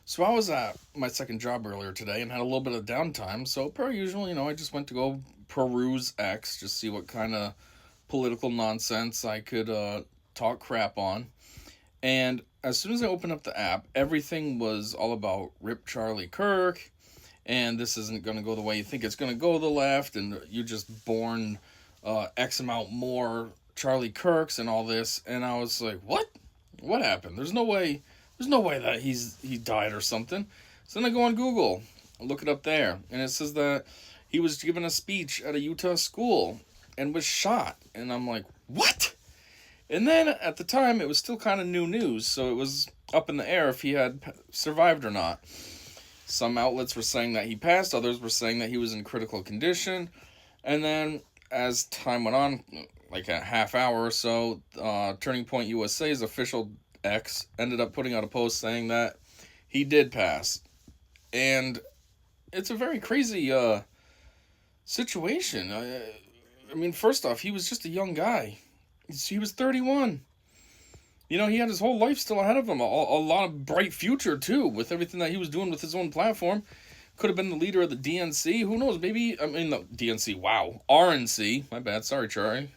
So I was at my second job earlier today and had a little bit of downtime. So per usual, I just went to go peruse X, just see what kind of political nonsense I could talk crap on. And as soon as I opened up the app, everything was all about Rip Charlie Kirk, and this isn't going to go the way you think it's going to go, the left, and you just born X amount more Charlie Kirks and all this. And I was like, what? What happened? There's no way that he died or something. So then I go on Google, look it up there, and it says that he was giving a speech at a Utah school and was shot. And I'm like, what? And then at the time, it was still kind of new news, so it was up in the air if he had survived or not. Some outlets were saying that he passed, others were saying that he was in critical condition. And then as time went on, like a half hour or so, Turning Point USA's official X ended up putting out a post saying that he did pass. And it's a very crazy situation. I mean, first off, he was just a young guy. He was 31. He had his whole life still ahead of him. A lot of bright future, too, with everything that he was doing with his own platform. Could have been the leader of the DNC. Who knows? Maybe, the DNC, wow. RNC. My bad. Sorry, Charlie.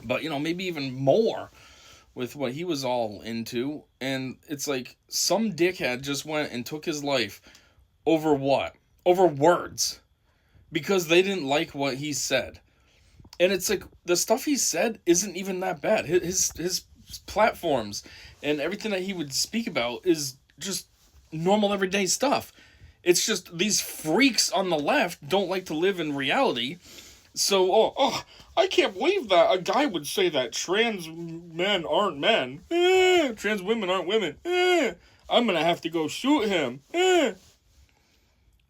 But, maybe even more with what he was all into. And it's like some dickhead just went and took his life over what? Over words. Because they didn't like what he said. And it's like the stuff he said isn't even that bad. His platforms and everything that he would speak about is just normal everyday stuff. It's just these freaks on the left don't like to live in reality. So, I can't believe that a guy would say that trans men aren't men. Trans women aren't women. I'm gonna have to go shoot him.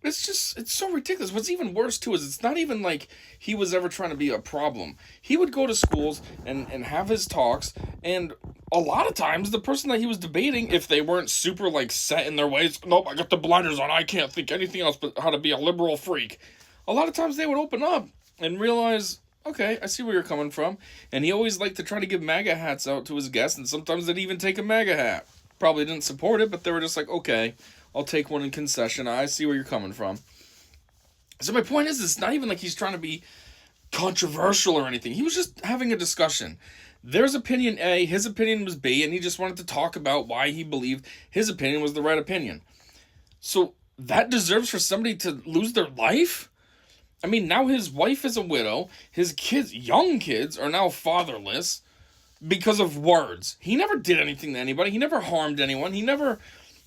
It's so ridiculous. What's even worse, too, is it's not even like he was ever trying to be a problem. He would go to schools and have his talks, and a lot of times the person that he was debating, if they weren't super, set in their ways, nope, I got the blinders on, I can't think anything else but how to be a liberal freak. A lot of times they would open up and realize, okay, I see where you're coming from. And he always liked to try to give MAGA hats out to his guests, and sometimes they'd even take a MAGA hat. Probably didn't support it, but they were just like, okay, I'll take one in concession. I see where you're coming from. So my point is, it's not even like he's trying to be controversial or anything. He was just having a discussion. There's opinion A, his opinion was B, and he just wanted to talk about why he believed his opinion was the right opinion. So that deserves for somebody to lose their life? I mean, now his wife is a widow. His kids, young kids, are now fatherless because of words. He never did anything to anybody. He never harmed anyone. He never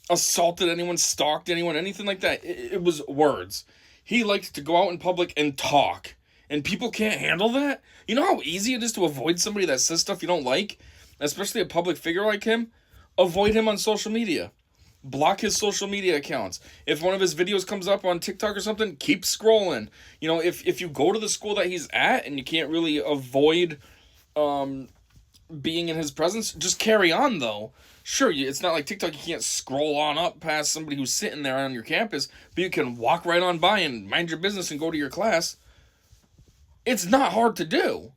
assaulted anyone, stalked anyone, anything like that. It was words. He likes to go out in public and talk. And people can't handle that? You know how easy it is to avoid somebody that says stuff you don't like? Especially a public figure like him? Avoid him on social media. Block his social media accounts. If one of his videos comes up on TikTok or something, keep scrolling. If you go to the school that he's at and you can't really avoid being in his presence, just carry on, though. Sure, it's not like TikTok, you can't scroll on up past somebody who's sitting there on your campus, but you can walk right on by and mind your business and go to your class. It's not hard to do.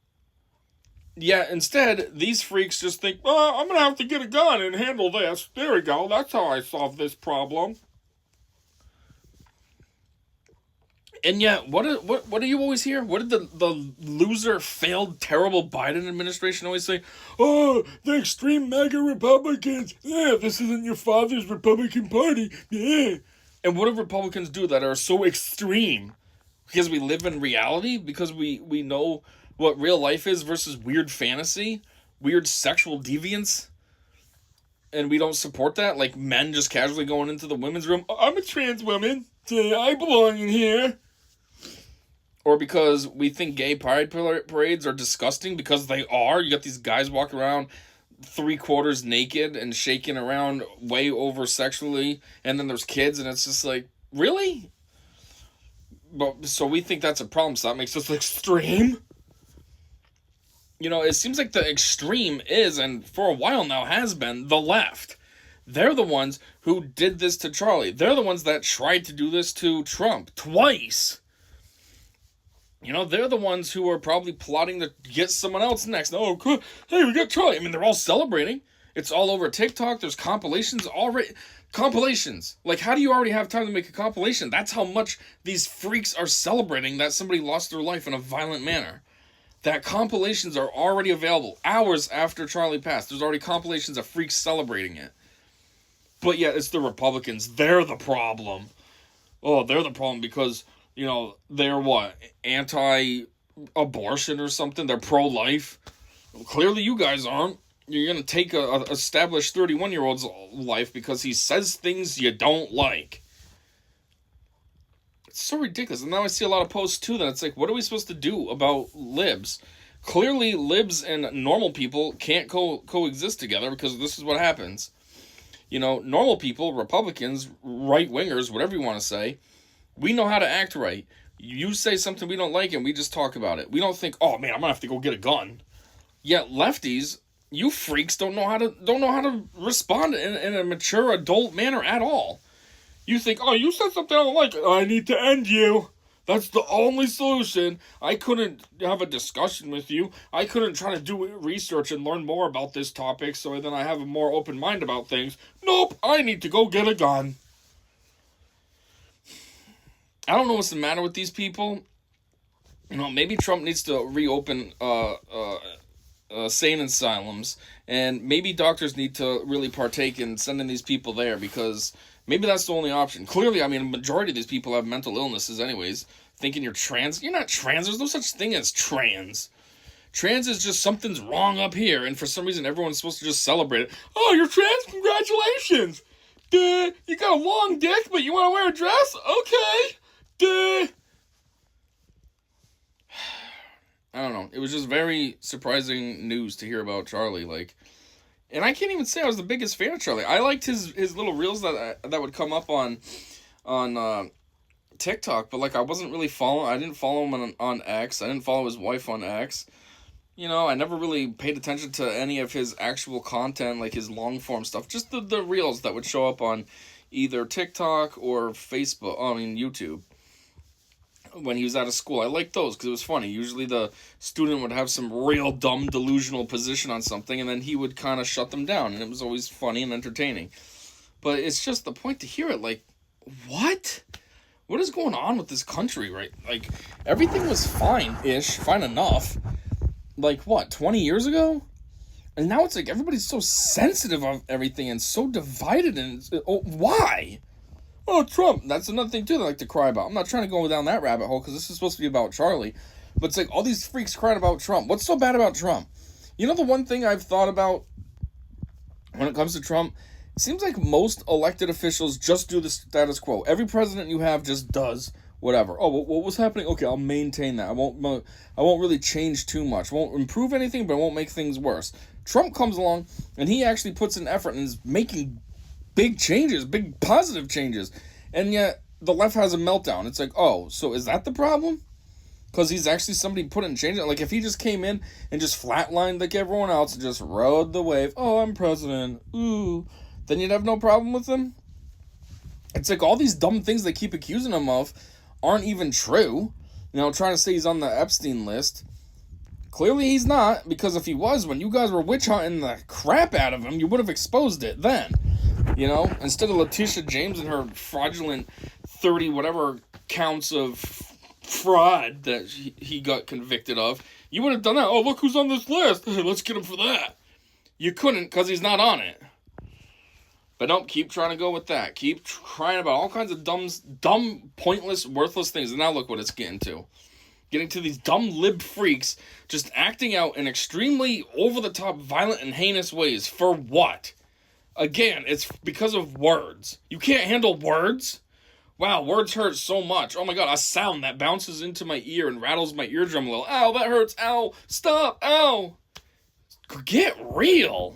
Yeah, instead, these freaks just think, I'm going to have to get a gun and handle this. There we go, that's how I solve this problem. And yet, what do you always hear? What did the loser, failed, terrible Biden administration always say? Oh, the extreme MAGA Republicans. Yeah, this isn't your father's Republican Party. Yeah. And what do Republicans do that are so extreme? Because we live in reality? Because we know what real life is versus weird fantasy? Weird sexual deviance? And we don't support that? Like men just casually going into the women's room. I'm a trans woman. So I belong in here. Or because we think gay pride parades are disgusting, because they are. You got these guys walking around 3/4 naked and shaking around way over sexually, and then there's kids, and it's just like, really? But so we think that's a problem, so that makes us extreme? It seems like the extreme is, and for a while now has been, the left. They're the ones who did this to Charlie. They're the ones that tried to do this to Trump twice. They're the ones who are probably plotting to get someone else next. Oh, cool. Hey, we got Charlie. I mean, they're all celebrating. It's all over TikTok. There's compilations already. Compilations. Like, how do you already have time to make a compilation? That's how much these freaks are celebrating that somebody lost their life in a violent manner. That compilations are already available hours after Charlie passed. There's already compilations of freaks celebrating it. But yeah, it's the Republicans. They're the problem. Oh, they're the problem because, you know, they're what? Anti-abortion or something? They're pro-life? Well, clearly you guys aren't. You're going to take a established 31-year-old's life because he says things you don't like. It's so ridiculous. And now I see a lot of posts, too, that it's like, what are we supposed to do about libs? Clearly, libs and normal people can't coexist together because this is what happens. You know, normal people, Republicans, right-wingers, whatever you want to say, we know how to act right. You say something we don't like and we just talk about it. We don't think, oh, man, I'm going to have to go get a gun. Yet lefties... You freaks don't know how to respond in a mature adult manner at all. You think, oh, you said something I don't like. I need to end you. That's the only solution. I couldn't have a discussion with you. I couldn't try to do research and learn more about this topic so then I have a more open mind about things. Nope, I need to go get a gun. I don't know what's the matter with these people. You know, maybe Trump needs to reopen sane asylums, and maybe doctors need to really partake in sending these people there because maybe that's the only option. Clearly, I mean, a majority of these people have mental illnesses anyways. Thinking you're trans. You're not trans. There's no such thing as trans. Trans is just something's wrong up here, and for some reason everyone's supposed to just celebrate it. Oh, you're trans? Congratulations! Duh, you got a long dick, but you want to wear a dress? Okay! Duh! I don't know. It was just very surprising news to hear about Charlie. Like, and I can't even say I was the biggest fan of Charlie. I liked his little reels that would come up on TikTok, but like I wasn't really following. I didn't follow him on X. I didn't follow his wife on X. You know, I never really paid attention to any of his actual content, like his long form stuff. Just the reels that would show up on either TikTok or Facebook. I mean YouTube. When he was out of school. I liked those because it was funny. Usually the student would have some real dumb delusional position on something and then he would kind of shut them down and it was always funny and entertaining. But it's just the point to hear it like, what? What is going on with this country, right? Like, everything was fine-ish, fine enough. Like, what, 20 years ago? And now it's like everybody's so sensitive of everything and so divided and why? Oh, Trump. That's another thing, too, that I like to cry about. I'm not trying to go down that rabbit hole, because this is supposed to be about Charlie. But it's like, all these freaks crying about Trump. What's so bad about Trump? You know the one thing I've thought about when it comes to Trump? It seems like most elected officials just do the status quo. Every president you have just does whatever. Oh, what was happening? Okay, I'll maintain that. I won't really change too much. Won't improve anything, but I won't make things worse. Trump comes along, and he actually puts in effort and is making big changes, big positive changes, and yet the left has a meltdown. It's like, oh, so is that the problem? Because he's actually somebody put in change. Like, if he just came in and just flatlined like everyone else and just rode the wave, oh, I'm president, ooh, then you'd have no problem with him? It's like all these dumb things they keep accusing him of aren't even true. You know, trying to say he's on the Epstein list. Clearly he's not, because if he was, when you guys were witch hunting the crap out of him, you would have exposed it then. You know, instead of Letitia James and her fraudulent 30 whatever counts of fraud that he got convicted of, you would have done that. Oh, look who's on this list. Let's get him for that. You couldn't because he's not on it. But don't keep trying to go with that. Keep crying about all kinds of dumb, pointless, worthless things. And now look what it's getting to. Getting to these dumb lib freaks just acting out in extremely over-the-top, violent, and heinous ways. For what? Again, it's because of words. You can't handle words? Wow, words hurt so much. Oh my god, a sound that bounces into my ear and rattles my eardrum a little. Ow, that hurts. Ow, stop, ow. Get real.